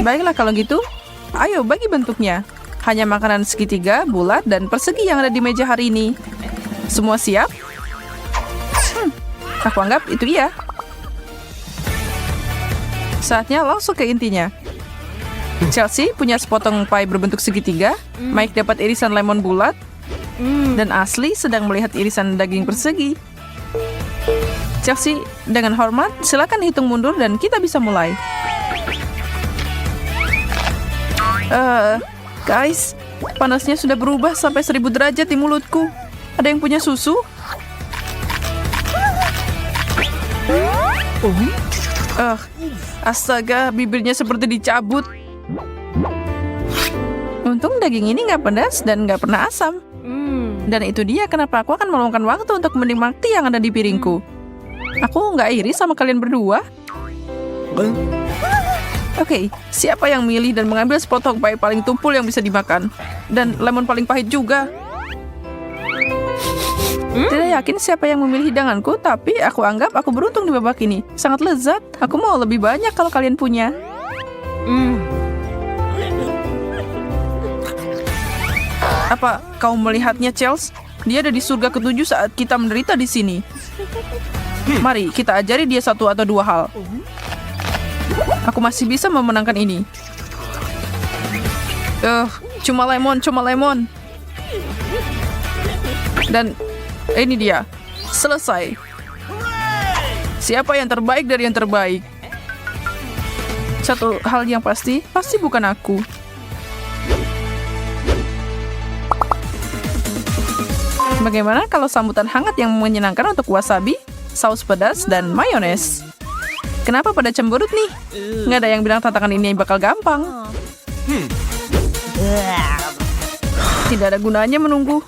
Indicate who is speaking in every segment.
Speaker 1: Baiklah kalau gitu, ayo bagi bentuknya. Hanya makanan segitiga, bulat, dan persegi yang ada di meja hari ini. Semua siap? Aku anggap itu iya. Saatnya langsung ke intinya. Chelsea punya sepotong pie berbentuk segitiga, Mike dapat irisan lemon bulat, dan Ashley sedang melihat irisan daging persegi. Chelsea, dengan hormat, silakan hitung mundur dan kita bisa mulai. Guys, panasnya sudah berubah sampai 1000 derajat di mulutku. Ada yang punya susu? Astaga, bibirnya seperti dicabut. Untung daging ini nggak pedas dan nggak pernah asam. Dan itu dia kenapa aku akan meluangkan waktu untuk menikmati yang ada di piringku. Aku nggak iri sama kalian berdua. Oke, siapa yang milih dan mengambil sepotong pie paling tumpul yang bisa dimakan? Dan lemon paling pahit juga. Tidak yakin siapa yang memilih hidanganku, tapi aku anggap aku beruntung di babak ini. Sangat lezat. Aku mau lebih banyak kalau kalian punya. Apa kau melihatnya, Chels? Dia ada di surga ketujuh saat kita menderita di sini. Mari kita ajari dia satu atau dua hal. Aku masih bisa memenangkan ini. Cuma lemon. Dan ini dia. Selesai. Siapa yang terbaik dari yang terbaik? Satu hal yang pasti bukan aku. Bagaimana kalau sambutan hangat yang menyenangkan untuk wasabi, saus pedas, dan mayones? Kenapa pada cemberut nih? Nggak ada yang bilang tantangan ini bakal gampang. Tidak ada gunanya menunggu.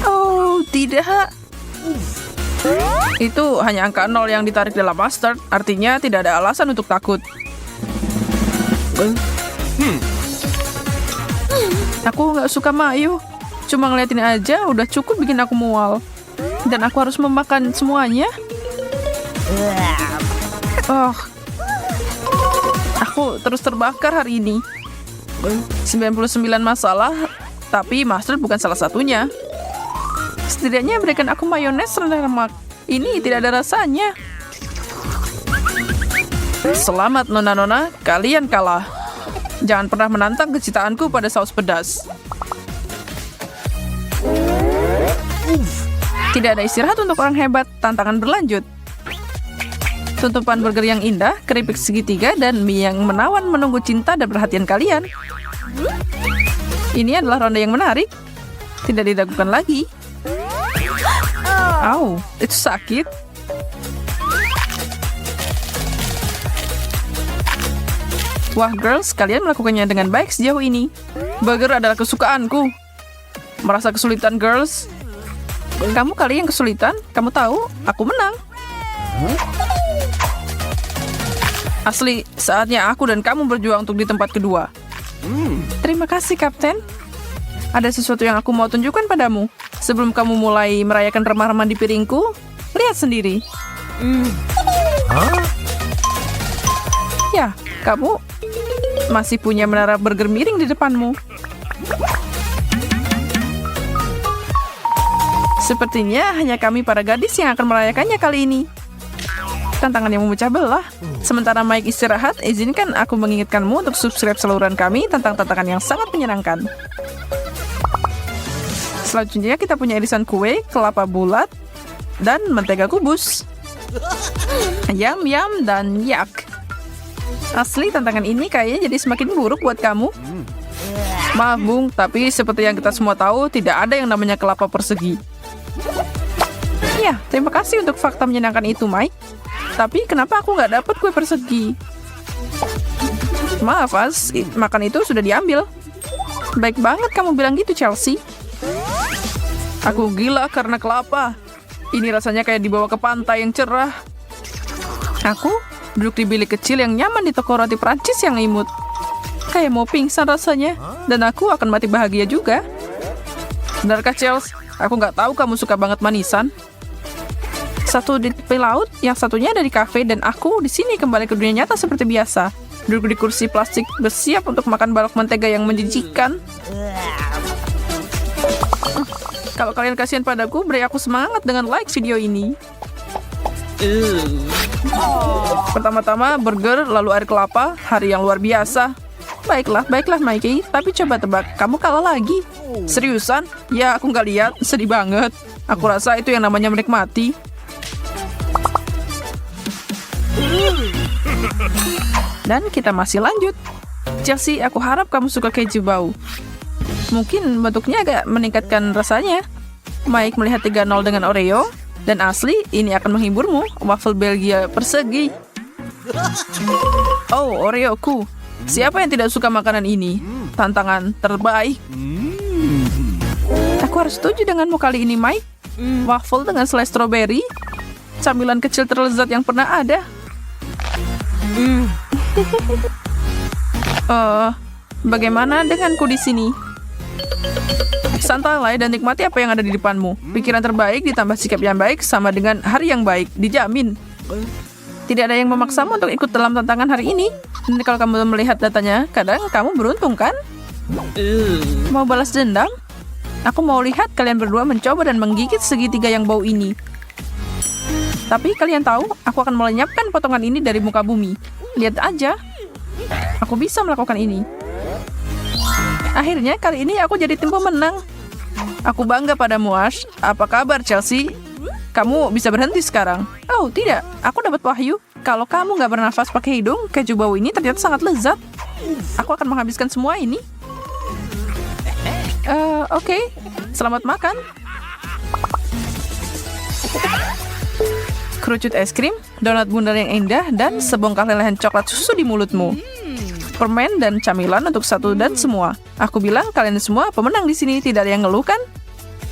Speaker 1: Oh, tidak. Itu hanya angka 0 yang ditarik dalam mustard, artinya tidak ada alasan untuk takut. Aku nggak suka mayo. Cuma ngeliatin aja udah cukup bikin aku mual. Dan aku harus memakan semuanya. Aku terus terbakar hari ini. 99 masalah, tapi mustard bukan salah satunya. Setidaknya berikan aku mayones rendah lemak. Ini tidak ada rasanya. Selamat nona-nona, kalian kalah. Jangan pernah menantang kecintaanku pada saus pedas. Tidak ada istirahat untuk orang hebat, tantangan berlanjut. Tutupan burger yang indah, keripik segitiga, dan mie yang menawan menunggu cinta dan perhatian kalian. Ini adalah ronde yang menarik. Tidak diragukan lagi. Au, itu sakit. Wah, girls, kalian melakukannya dengan baik sejauh ini. Burger adalah kesukaanku. Merasa kesulitan, girls? Kamu kali yang kesulitan, kamu tahu, aku menang. Asli, saatnya aku dan kamu berjuang untuk di tempat kedua. Terima kasih, Kapten. Ada sesuatu yang aku mau tunjukkan padamu. Sebelum kamu mulai merayakan remah-remah di piringku, lihat sendiri. Ya, kamu masih punya menara burger miring di depanmu. Sepertinya hanya kami para gadis yang akan merayakannya kali ini. Tantangan yang memecah belah. Sementara Mike istirahat, izinkan aku mengingatkanmu untuk subscribe saluran kami tentang tantangan yang sangat menyenangkan. Selanjutnya kita punya irisan kue, kelapa bulat, dan mentega kubus. Yum, dan yak. Asli tantangan ini kayaknya jadi semakin buruk buat kamu. Maaf, Bung, tapi seperti yang kita semua tahu, tidak ada yang namanya kelapa persegi. Ya, terima kasih untuk fakta menyenangkan itu, Mike. Tapi kenapa aku nggak dapat kue persegi? Maaf, As, makan itu sudah diambil. Baik banget kamu bilang gitu, Chelsea. Aku gila karena kelapa. Ini rasanya kayak dibawa ke pantai yang cerah. Aku duduk di bilik kecil yang nyaman di toko roti Prancis yang imut. Kayak mau pingsan rasanya. Dan aku akan mati bahagia juga. Benarkah, Chelsea? Aku nggak tahu kamu suka banget manisan. Satu di tepi laut, yang satunya ada di kafe, dan aku di sini kembali ke dunia nyata seperti biasa. Duduk di kursi plastik, bersiap untuk makan balok mentega yang menjijikan. Kalau kalian kasihan padaku, beri aku semangat dengan like video ini. Pertama-tama burger, lalu air kelapa, hari yang luar biasa. Baiklah Mikey, tapi coba tebak, kamu kalah lagi. Seriusan? Ya, aku nggak lihat, sedih banget. Aku rasa itu yang namanya menikmati. Dan kita masih lanjut. Chelsea, aku harap kamu suka keju bau. Mungkin bentuknya agak meningkatkan rasanya. Mike melihat 3-0 dengan Oreo. Dan asli, ini akan menghiburmu. Waffle Belgia persegi. Oh, Oreoku. Siapa yang tidak suka makanan ini? Tantangan terbaik. Aku harus setuju denganmu kali ini, Mike. Waffle dengan selai stroberi. Camilan kecil terlezat yang pernah ada. Bagaimana denganku di sini? Santailah dan nikmati apa yang ada di depanmu. Pikiran terbaik ditambah sikap yang baik sama dengan hari yang baik, dijamin. Tidak ada yang memaksamu untuk ikut dalam tantangan hari ini. Dan kalau kamu melihat datanya, kadang kamu beruntung kan? Mau balas dendam? Aku mau lihat kalian berdua mencoba dan menggigit segitiga yang bau ini. Tapi kalian tahu, aku akan melenyapkan potongan ini dari muka bumi. Lihat aja. Aku bisa melakukan ini. Akhirnya kali ini aku jadi tim pemenang. Aku bangga padamu, Ash. Apa kabar, Chelsea? Kamu bisa berhenti sekarang. Oh, tidak. Aku dapat wahyu. Kalau kamu nggak bernafas pakai hidung, keju bau ini ternyata sangat lezat. Aku akan menghabiskan semua ini. Oke. Selamat makan. Kerucut es krim, donat bundar yang indah, dan sebongkah lelehan coklat susu di mulutmu. Permen dan camilan untuk satu dan semua. Aku bilang kalian semua pemenang di sini, tidak ada yang ngeluh kan?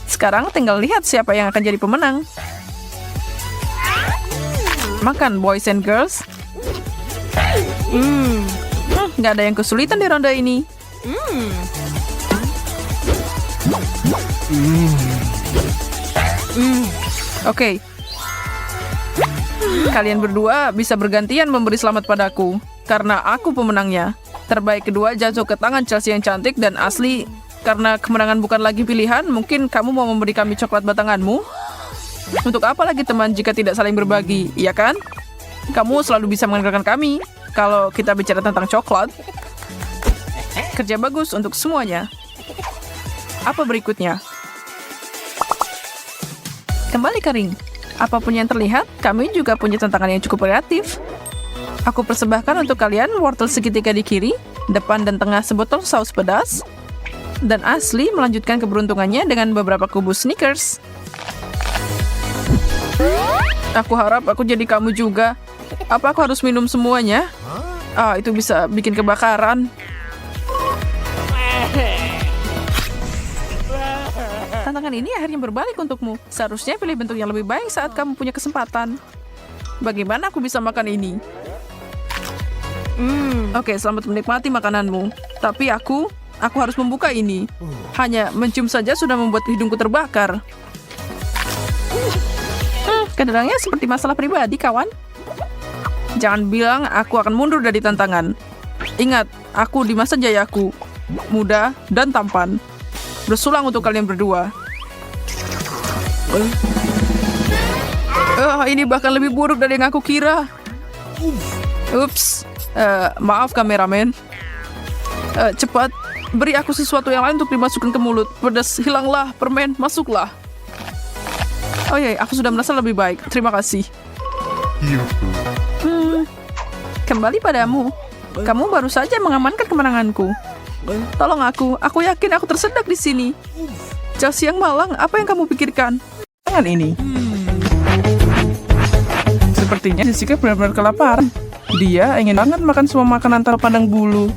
Speaker 1: Sekarang tinggal lihat siapa yang akan jadi pemenang. Makan, boys and girls. Nggak ada yang kesulitan di ronde ini. Oke. Kalian berdua bisa bergantian memberi selamat padaku, karena aku pemenangnya. Terbaik kedua jatuh ke tangan Chelsea yang cantik dan asli. Karena kemenangan bukan lagi pilihan, mungkin kamu mau memberi kami coklat batanganmu? Untuk apa lagi teman jika tidak saling berbagi, iya kan? Kamu selalu bisa mengandalkan kami kalau kita bicara tentang coklat. Kerja bagus untuk semuanya. Apa berikutnya? Kembali ke ring. Apapun yang terlihat, kami juga punya tantangan yang cukup kreatif. Aku persembahkan untuk kalian wortel segitiga di kiri, depan dan tengah sebotol saus pedas, dan asli melanjutkan keberuntungannya dengan beberapa kubus Snickers. Aku harap aku jadi kamu juga. Apa aku harus minum semuanya? Itu bisa bikin kebakaran. Tantangan ini akhirnya berbalik untukmu. Seharusnya pilih bentuk yang lebih baik saat kamu punya kesempatan. Bagaimana aku bisa makan ini? Oke, selamat menikmati makananmu. Tapi aku harus membuka ini. Hanya mencium saja sudah membuat hidungku terbakar. Kedengarannya seperti masalah pribadi, kawan. Jangan bilang aku akan mundur dari tantangan. Ingat, aku di masa jayaku. Muda dan tampan. Bersulang untuk kalian berdua. Ini bahkan lebih buruk dari yang aku kira. Ups. Maaf kameramen. Cepat, beri aku sesuatu yang lain untuk dimasukkan ke mulut. Pedas, hilanglah. Permen, masuklah. Oh iya, aku sudah merasa lebih baik. Terima kasih. Kembali padamu. Kamu baru saja mengamankan kemenanganku. Tolong aku yakin aku tersedak di sini. Chelsea yang malang, apa yang kamu pikirkan? Tangan ini. Sepertinya Jessica benar-benar kelaparan. Dia ingin banget makan semua makanan tanpa pandang bulu.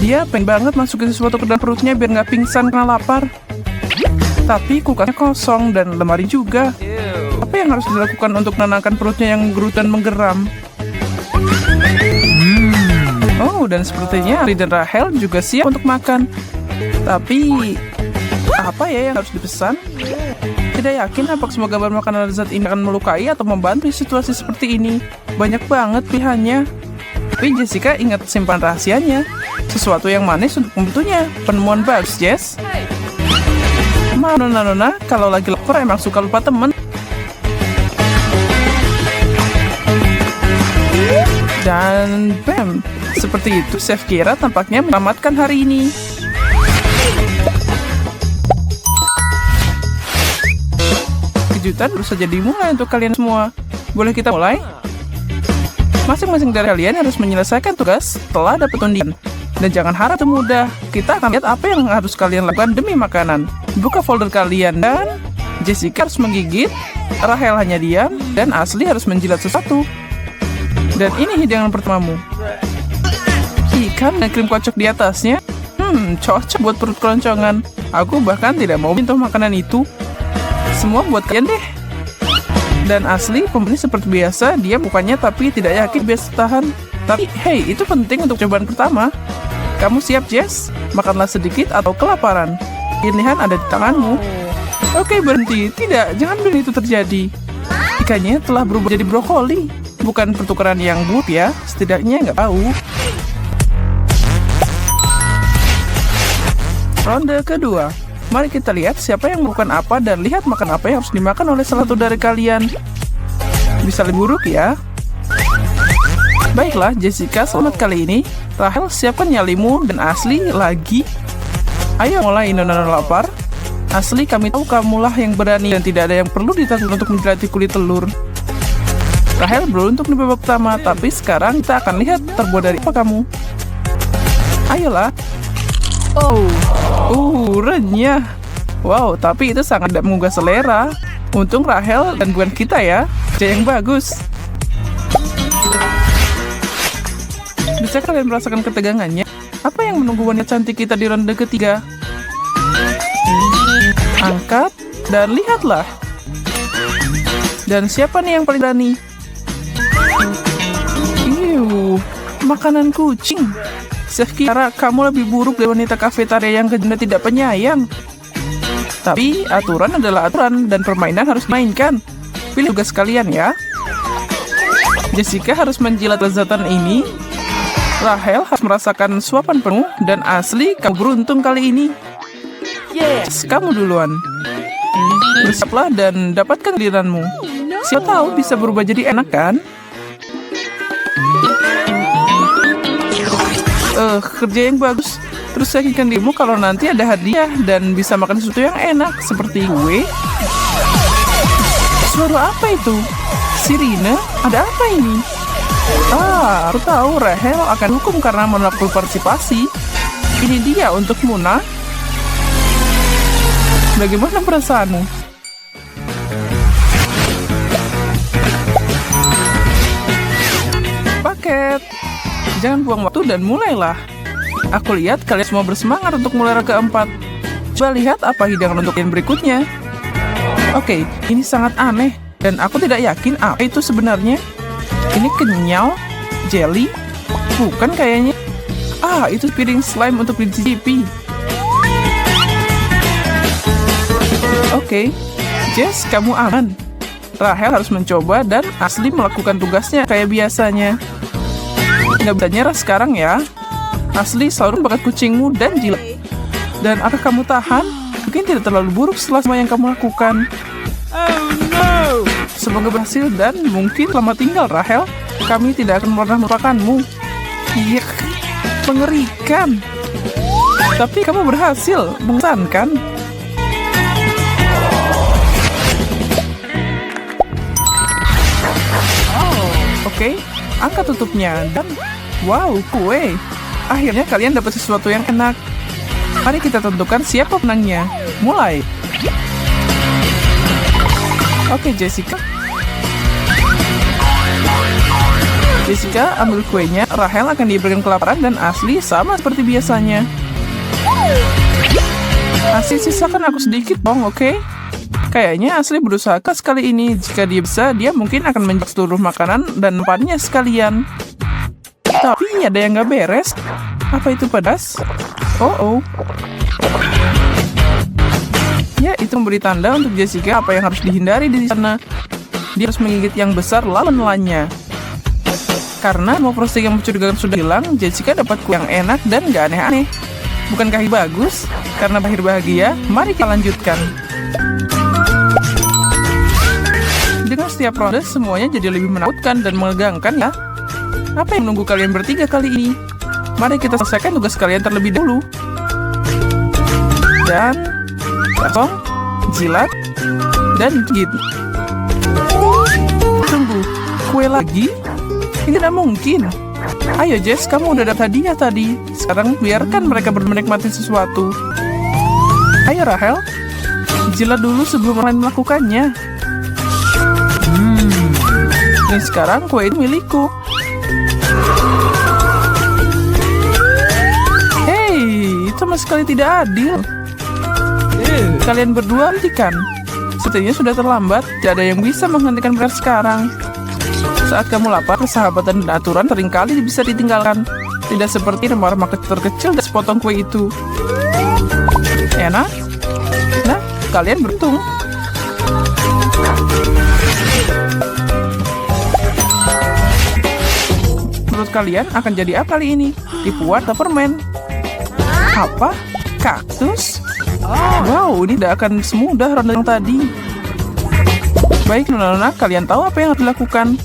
Speaker 1: Dia pengen banget masukin sesuatu ke dalam perutnya biar nggak pingsan karena lapar. Tapi kulkasnya kosong dan lemari juga. Apa yang harus dilakukan untuk menenangkan perutnya yang menggerut dan menggeram? Oh, dan sepertinya Ari dan Rahel juga siap untuk makan. Tapi, apa ya yang harus dipesan? Tidak yakin apakah semua gambar makanan lezat ini akan melukai atau membantu situasi seperti ini. Banyak banget pilihannya. Tapi Jessica ingat simpan rahasianya. Sesuatu yang manis untuk membantunya. Penemuan bagus, Jess. Maaf, Nona, kalau lagi lapar emang suka lupa temen. Dan bam, seperti itu Chef Kira tampaknya menyelamatkan hari ini. Kejutan baru saja dimulai untuk kalian semua. Boleh kita mulai? Masing-masing dari kalian harus menyelesaikan tugas setelah dapat undian. Dan jangan harap itu mudah. Kita akan lihat apa yang harus kalian lakukan demi makanan. Buka folder kalian dan Jessica harus menggigit, Rahel hanya diam, dan Ashley harus menjilat sesuatu. Dan ini hidangan pertamamu. Ikan dan krim kocok di atasnya. Cocok buat perut keloncongan. Aku bahkan tidak mau minta makanan itu. Semua buat kalian deh. Dan Ashley, pembeli seperti biasa, dia bukannya tapi tidak yakin bisa tahan. Tapi, hey, itu penting untuk cobaan pertama. Kamu siap, Jess? Makanlah sedikit atau kelaparan. Pilihan ada di tanganmu. Oke, berhenti. Tidak, jangan biarkan itu terjadi. Ikannya telah berubah jadi brokoli. Bukan pertukaran yang buruk ya, setidaknya nggak tahu. Ronde kedua. Mari kita lihat siapa yang melakukan apa dan lihat makan apa yang harus dimakan oleh salah satu dari kalian. Bisa lebih buruk ya. Baiklah, Jessica, selamat kali ini. Rahel, siapkan nyalimu dan Ashley lagi. Ayo mulai, Nona lapar. Ashley, kami tahu kamulah yang berani dan tidak ada yang perlu ditakut untuk menjilati kulit telur. Rahel beruntung di babak pertama, tapi sekarang kita akan lihat terbuat dari apa kamu. Ayolah. Renyah. Wow, tapi itu sangat tidak menggugah selera. Untung Rahel dan bukan kita ya. Kerja yang bagus. Bisa kalian merasakan ketegangannya? Apa yang menunggu wanita cantik kita di ronde ketiga? Angkat dan lihatlah. Dan siapa nih yang paling berani? Makanan kucing. Chef Kira, kamu lebih buruk dari wanita kafetaria yang kejam dan tidak penyayang. Tapi aturan adalah aturan dan permainan harus mainkan. Pilih tugas kalian ya. Jessica harus menjilat lezatan ini. Rahel harus merasakan suapan penuh. Dan Ashley, kamu beruntung kali ini. Yes, kamu duluan. Bersiaplah dan dapatkan giliranmu. Siapa tahu bisa berubah jadi enak kan? Kerja yang bagus. Terus yakinkan dirimu kalau nanti ada hadiah dan bisa makan sesuatu yang enak seperti kue. Suara apa itu? Sirine? Ada apa ini? Aku tahu Rahel akan hukum karena menolak berpartisipasi. Ini dia untuk Muna. Bagaimana perasaanmu? Paket. Jangan buang waktu dan mulailah. Aku lihat kalian semua bersemangat untuk mulai ronde keempat. Coba lihat apa hidangan untuk yang berikutnya. Oke, ini sangat aneh. Dan aku tidak yakin apa itu sebenarnya. Ini kenyal? Jelly? Bukan kayaknya. Itu piring slime untuk dicicipi. Oke, Jess, kamu aman. Rahel harus mencoba dan Ashley melakukan tugasnya kayak biasanya. Nggak bisa nyerah sekarang ya. Ashley, selalu bakat kucingmu dan jilat. Dan apakah kamu tahan? Mungkin tidak terlalu buruk setelah semua yang kamu lakukan. Semoga berhasil dan mungkin selamat tinggal, Rahel. Kami tidak akan pernah melupakanmu. Iya, mengerikan. Tapi kamu berhasil, mengesankan. Oke, angkat tutupnya dan wow, kue. Akhirnya kalian dapat sesuatu yang enak. Mari kita tentukan siapa penangnya. Mulai. Oke, Jessica. Jessica ambil kuenya. Rahel akan diberikan kelaparan dan Ashley sama seperti biasanya. Ashley, sisakan aku sedikit dong, oke? Kayaknya Ashley berusaha keras kali ini. Jika dia bisa, dia mungkin akan menjak seluruh makanan dan empannya sekalian. Tapi ada yang gak beres. Apa itu pedas? Ya, itu memberi tanda untuk Jessica apa yang harus dihindari di sana. Dia harus menggigit yang besar lalu menelannya. Karena mau frosting yang mencurigakan sudah hilang, Jessica dapat kue yang enak dan gak aneh-aneh. Bukankah ini bagus? Karena berakhir bahagia, mari kita lanjutkan. Dengan setiap ronde, semuanya jadi lebih menakutkan dan menegangkan ya. Apa yang menunggu kalian bertiga kali ini? Mari kita selesaikan tugas kalian terlebih dahulu. Dan potong, jilat, dan gigit. Tunggu, kue lagi? Ini tidak mungkin. Ayo Jess, kamu udah dapat hadiah tadi. Sekarang biarkan mereka menikmati sesuatu. Ayo Rahel, jilat dulu sebelum orang lain melakukannya. Dan sekarang kue itu milikku. Hei, itu sama sekali tidak adil. Kalian berdua hentikan. Sepertinya sudah terlambat. Tidak ada yang bisa menghentikan mereka sekarang. Saat kamu lapar, persahabatan dan aturan seringkali bisa ditinggalkan. Tidak seperti remah-remah terkecil dan sepotong kue itu. Enak? Nah, kalian beruntung. Menurut kalian akan jadi apa kali ini? Tipuan atau permen? Apa? Kaktus? Wow, ini tidak akan semudah ronde yang tadi. Baik, nona-nona, kalian tahu apa yang harus dilakukan?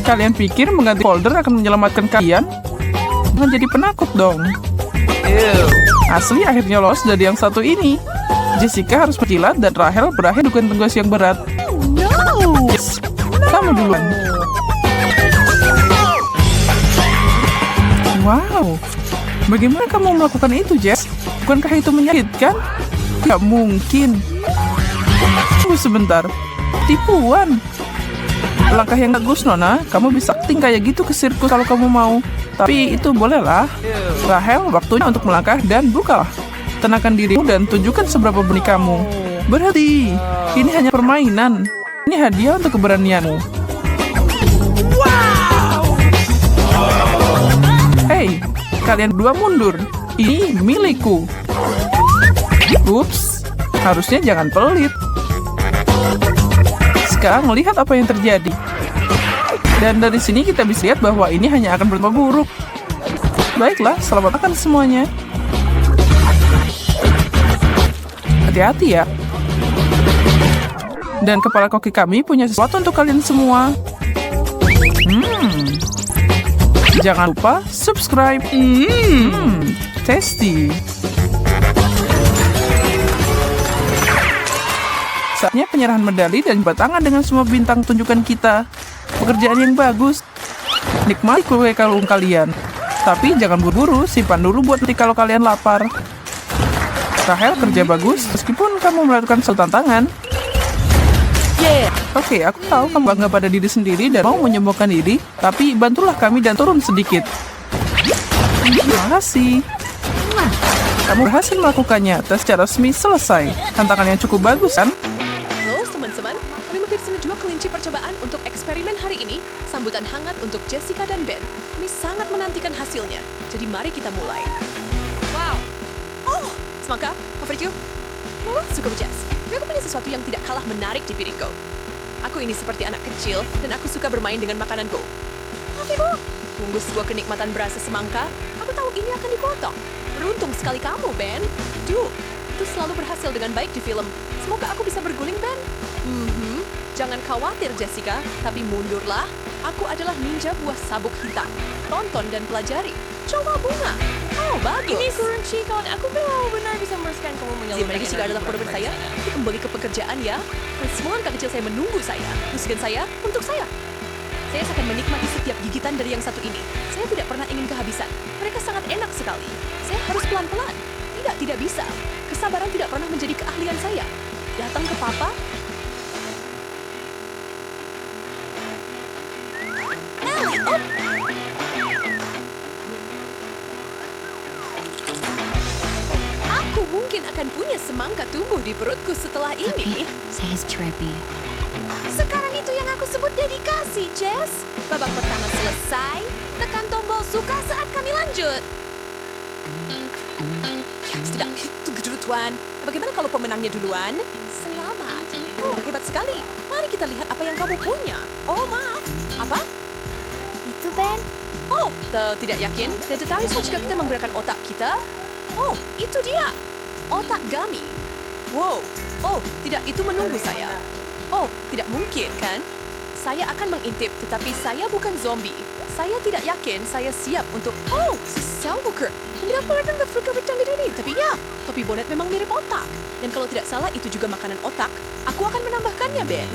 Speaker 1: Kalian pikir mengganti folder akan menyelamatkan kalian? Jangan jadi penakut dong. Asli akhirnya lolos dari yang satu ini. Jessica harus menjilat dan Rahel berakhir dengan tugas yang berat. Yes, kamu duluan. Wow, bagaimana kamu melakukan itu, Jess? Bukankah itu menyakitkan? Gak mungkin. Tunggu sebentar. Tipuan. Langkah yang bagus, Nona. Kamu bisa acting kayak gitu ke sirkus kalau kamu mau. Tapi itu bolehlah. Rahel, waktunya untuk melangkah dan bukalah. Tenangkan dirimu dan tunjukkan seberapa berani kamu. Berhenti. Ini hanya permainan. Ini hadiah untuk keberanianmu. Hei, kalian berdua mundur. Ini milikku. Ups, harusnya jangan pelit. Sekarang lihat apa yang terjadi. Dan dari sini kita bisa lihat bahwa ini hanya akan berdampak buruk. Baiklah, selamat makan semuanya. Hati-hati ya. Dan kepala koki kami punya sesuatu untuk kalian semua. Jangan lupa subscribe. Tasty. Saatnya penyerahan medali dan batangan dengan semua bintang tunjukkan kita. Pekerjaan yang bagus. Nikmati kue kalung kalian. Tapi jangan buru-buru, simpan dulu buat nanti kalau kalian lapar. Rahel kerja bagus, meskipun kamu melakukan suatu tantangan. Oke, aku tahu kamu bangga pada diri sendiri dan mau menyembuhkan diri, tapi bantulah kami dan turun sedikit. Terima kasih. Kamu berhasil melakukannya, tes secara resmi selesai. Tantangan yang cukup bagus, kan?
Speaker 2: Halo teman-teman, kami menghirsini 2 kelinci percobaan untuk eksperimen hari ini. Sambutan hangat untuk Jessica dan Ben. Kami sangat menantikan hasilnya, jadi mari kita mulai. Wow. Oh, semangka, favoritku. Suka Jess. Aku punya sesuatu yang tidak kalah menarik di piringku. Aku ini seperti anak kecil, dan aku suka bermain dengan makananku. Tunggu sebuah kenikmatan berasa semangka, aku tahu ini akan dipotong. Beruntung sekali kamu, Ben. Duh, itu selalu berhasil dengan baik di film. Semoga aku bisa berguling, Ben. Jangan khawatir, Jessica, tapi mundurlah. Aku adalah ninja buah sabuk hitam. Tonton dan pelajari. Coba bunga. Oh, bagus. Ini kunci kawan aku benar-benar bisa meneruskan kamu menyalurkan energi jika adalah korban saya. Kembali ke pekerjaan ya. Dan semua anak kecil saya menunggu saya. Musikan saya untuk saya. Saya akan menikmati setiap gigitan dari yang satu ini. Saya tidak pernah ingin kehabisan. Mereka sangat enak sekali. Saya harus pelan-pelan. Tidak bisa. Kesabaran tidak pernah menjadi keahlian saya. Datang ke Papa. Aku mungkin akan punya semangka tumbuh di perutku setelah ini.
Speaker 3: Saya trippy.
Speaker 2: Sekarang itu yang aku sebut dedikasi, Jess. Babak pertama selesai. Tekan tombol suka saat kami lanjut. Tidak, tunggu dulu Tuan. Bagaimana kalau pemenangnya duluan? Selamat. Oh, hebat sekali. Mari kita lihat apa yang kamu punya. Oh, maaf. Apa?
Speaker 3: Itu Ben.
Speaker 2: Oh, tidak yakin. Detaris jika kita menggunakan otak kita. Oh, itu dia. Otak Gummy. Wow. Oh, tidak, itu menunggu saya. Oh, tidak mungkin, kan? Saya akan mengintip, tetapi saya bukan zombie. Saya tidak yakin saya siap untuk... Oh, si Salvoker. Tidak pernah dengar Afrika bercanggih ini. Tapi ya, topi bonet memang mirip otak. Dan kalau tidak salah, itu juga makanan otak. Aku akan menambahkannya, Ben.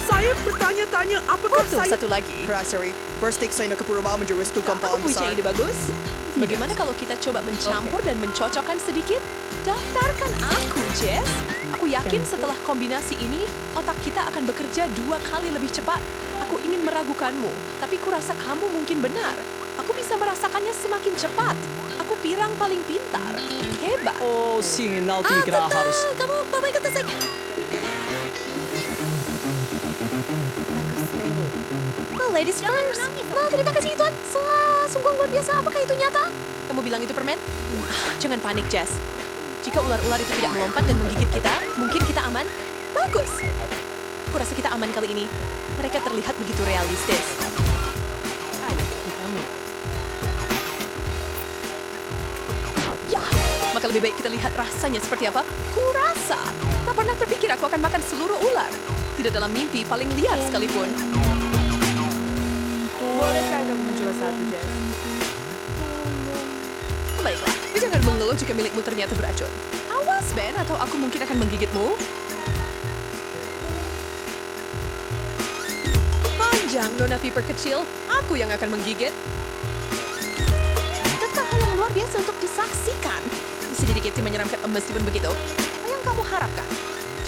Speaker 4: Saya bertanya-tanya apakah
Speaker 2: Oh, tuh,
Speaker 4: saya...
Speaker 2: satu lagi.
Speaker 4: Sorry, first take saya nak berusaha menjuruskan
Speaker 2: Aku punya ide bagus. Bagaimana kalau kita coba mencampur dan mencocokkan sedikit? Daftarkan aku, Jess. Aku yakin setelah kombinasi ini, otak kita akan bekerja 2 kali lebih cepat. Aku ingin meragukanmu, tapi kurasa kamu mungkin benar. Aku bisa merasakannya semakin cepat. Aku pirang paling pintar. Hebat.
Speaker 5: Oh, signal tidak harus.
Speaker 2: Kamu bawa ke saya. Oh, ladies first. Oh, terima kasih Tuan. Sungguh luar biasa. Apakah itu nyata? Kamu bilang itu permen? Jangan panik, Jess. Jika ular-ular itu tidak melompat dan menggigit kita, mungkin kita aman. Bagus. Aku rasa kita aman kali ini. Mereka terlihat begitu realistis. Ya, maka lebih baik kita lihat rasanya seperti apa. Kurasa. Tak pernah terpikir aku akan makan seluruh ular. Tidak dalam mimpi, paling liar sekalipun.
Speaker 3: Bolehkah kamu mencoba satu, Jess?
Speaker 2: Baiklah, jangan mengeluh jika milikmu ternyata beracun. Awas, Ben, atau aku mungkin akan menggigitmu. Panjang, Nona Viper kecil. Aku yang akan menggigit. Tetap hal yang luar biasa untuk disaksikan. Sedikit menyeramkan meskipun begitu. Apa yang kamu harapkan?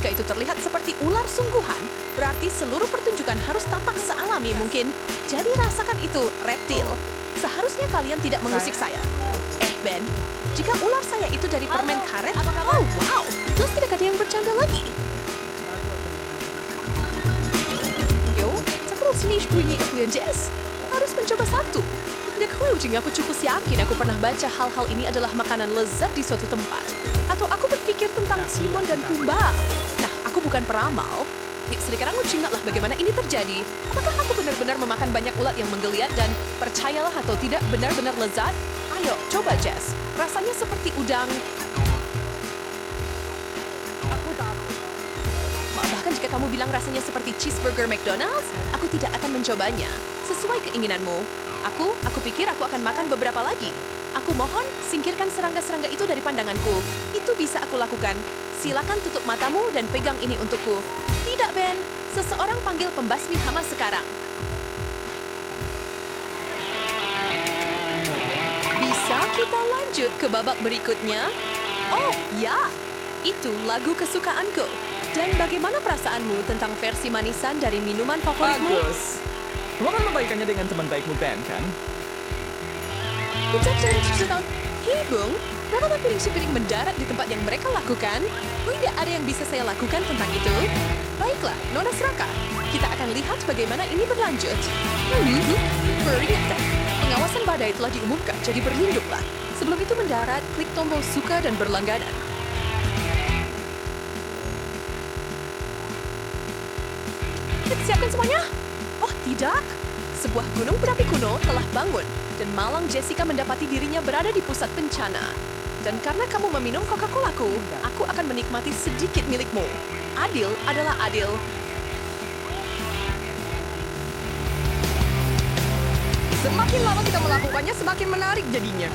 Speaker 2: Jika itu terlihat seperti ular sungguhan, berarti seluruh pertunjukan harus tampak sealami mungkin. Jadi rasakan itu, reptil. Seharusnya kalian tidak mengusik saya. Ben, jika ular saya itu dari permen karet, oh wow, terus tidak ada yang bercanda lagi. Yo, sekarang sini bunyi aku ya Jess. Harus mencoba satu. Tidak tahu jika aku cukup yakin aku pernah baca hal-hal ini adalah makanan lezat di suatu tempat. Atau aku berpikir tentang Timon dan Pumbaa. Nah, aku bukan peramal. Sekarang ingatlah bagaimana ini terjadi. Apakah aku benar-benar memakan banyak ulat yang menggeliat dan percayalah atau tidak benar-benar lezat? Ayo, coba Jess. Rasanya seperti udang.
Speaker 3: Aku tahu.
Speaker 2: Bahkan jika kamu bilang rasanya seperti cheeseburger McDonald's, aku tidak akan mencobanya. Sesuai keinginanmu. Aku pikir aku akan makan beberapa lagi. Aku mohon, singkirkan serangga-serangga itu dari pandanganku. Itu bisa aku lakukan. Silakan tutup matamu dan pegang ini untukku. Tidak, Ben. Seseorang panggil pembasmi hama sekarang. Bisa kita lanjut ke babak berikutnya? Oh, ya. Itu lagu kesukaanku. Dan bagaimana perasaanmu tentang versi manisan dari minuman favoritmu?
Speaker 5: Bagus. Kamu akan membaikannya dengan teman baikmu Ben, kan?
Speaker 2: Hei, Bung. Kenapa piring-piring mendarat di tempat yang mereka lakukan? Tidak ada yang bisa saya lakukan tentang itu. Baiklah, Nona Seraka. Kita akan lihat bagaimana ini berlanjut. Peringatkan. Pengawasan badai telah diumumkan, jadi berlindunglah. Sebelum itu mendarat, klik tombol suka dan berlangganan. Siapkan semuanya? Oh, tidak. Sebuah gunung berapi kuno telah bangun dan malang Jessica mendapati dirinya berada di pusat bencana. Dan karena kamu meminum Coca-Colaku, aku akan menikmati sedikit milikmu. Adil adalah adil.
Speaker 4: Semakin lama kita melakukannya, semakin menarik jadinya.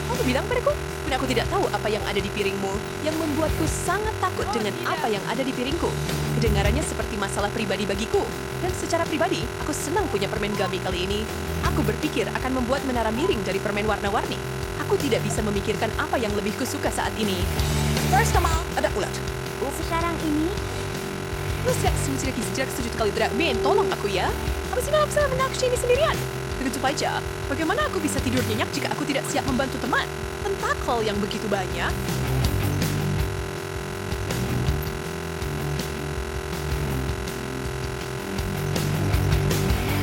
Speaker 2: Kamu bilang padaku, dan aku tidak tahu apa yang ada di piringmu, yang membuatku sangat takut dengan apa yang ada di piringku. Kedengarannya seperti masalah pribadi bagiku. Dan secara pribadi, aku senang punya permen gummy kali ini. Aku berpikir akan membuat menara miring dari permen warna-warni. Aku tidak bisa memikirkan apa yang lebih kusuka saat ini. First of all, ada ulat.
Speaker 3: Sekarang ini,
Speaker 2: Lu tidak setuju kali tidak. Ben, tolong aku ya. Apa sih dalam saya menakshi ini sendirian? Begitu saja, bagaimana aku bisa tidur nyenyak jika aku tidak siap membantu teman? Tentakel yang begitu banyak.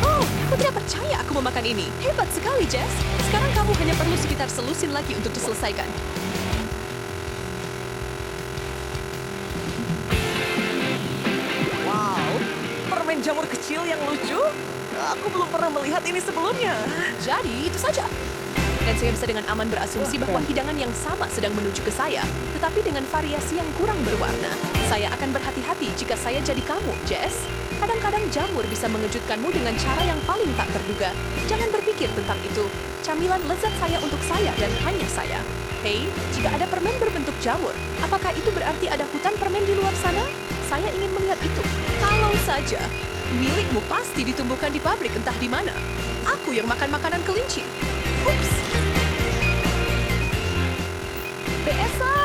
Speaker 2: Oh, aku tidak percaya aku aku memakan ini. Hebat sekali, Jess. Sekarang kamu hanya perlu sekitar selusin lagi untuk diselesaikan.
Speaker 4: Wow, permen jamur kecil yang lucu. Aku belum pernah melihat ini sebelumnya.
Speaker 2: Jadi, itu saja. Dan saya bisa dengan aman berasumsi bahwa hidangan yang sama sedang menuju ke saya, tetapi dengan variasi yang kurang berwarna. Saya akan berhati-hati jika saya jadi kamu, Jess. Kadang-kadang jamur bisa mengejutkanmu dengan cara yang paling tak terduga. Jangan berpikir tentang itu. Camilan lezat saya untuk saya dan hanya saya. Hei, jika ada permen berbentuk jamur, apakah itu berarti ada hutan permen di luar sana? Saya ingin melihat itu. Kalau saja, milikmu pasti ditumbuhkan di pabrik entah di mana. Aku yang makan makanan kelinci. Ups. Besa!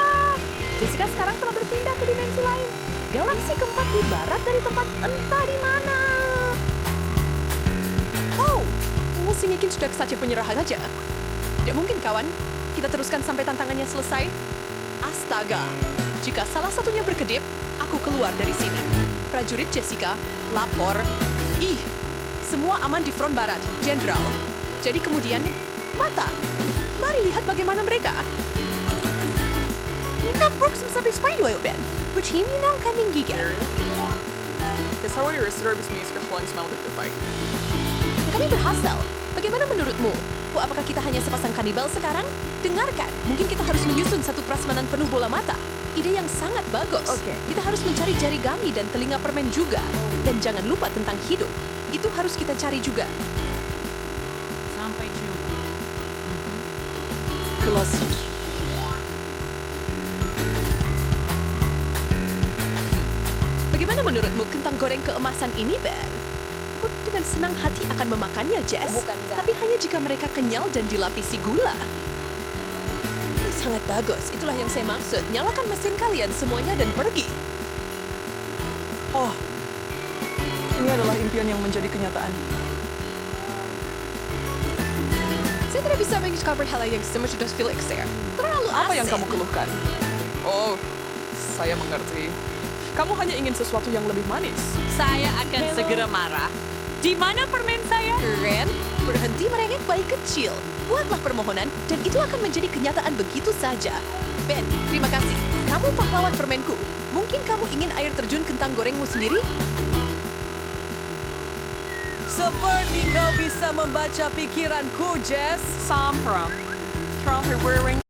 Speaker 2: Jessica sekarang telah berpindah ke dimensi lain. Galaksi keempat di barat dari tempat entah di mana. Oh, si Mikin sudah saja penyerahan saja. Tidak mungkin, kawan. Kita teruskan sampai tantangannya selesai. Astaga, jika salah satunya berkedip, aku keluar dari sini. Prajurit Jessica, lapor. Ih, semua aman di front barat, Jenderal. Jadi kemudian, mata. Mari lihat bagaimana mereka. Nak Brooks sampai spine oil band. Which him you know kambing gigil.
Speaker 4: His warrior serves me as once mounted to fight.
Speaker 2: Kami berhasil. Bagaimana menurutmu? Apakah kita hanya sepasang kanibal sekarang? Dengarkan, mungkin kita harus menyusun satu prasmanan penuh bola mata. Ide yang sangat bagus. Kita harus mencari jari gami dan telinga permen juga. Dan jangan lupa tentang hidup. Itu harus kita cari juga.
Speaker 1: Sampai jumpa.
Speaker 4: Klasik.
Speaker 2: Bagaimana menurutmu kentang goreng keemasan ini, Ben? Aku dengan senang hati akan memakannya, Jess. Tapi hanya jika mereka kenyal dan dilapisi gula. Sangat bagus, itulah yang saya maksud. Nyalakan mesin kalian semuanya dan pergi.
Speaker 4: Oh, ini adalah impian yang menjadi kenyataan.
Speaker 2: Saya tidak bisa mengiscover hal yang semua sudah Felix ya. Terlalu asin.
Speaker 4: Apa yang kamu keluhkan? Oh, saya mengerti. Kamu hanya ingin sesuatu yang lebih manis.
Speaker 2: Saya akan segera marah. Di mana permen saya? Ren, berhenti merengek bayi kecil. Buatlah permohonan, dan itu akan menjadi kenyataan begitu saja. Ben, terima kasih. Kamu pahlawan permenku. Mungkin kamu ingin air terjun kentang gorengmu sendiri?
Speaker 4: Seperti kau bisa membaca pikiranku, Jess. Sampram. Terakhir wearing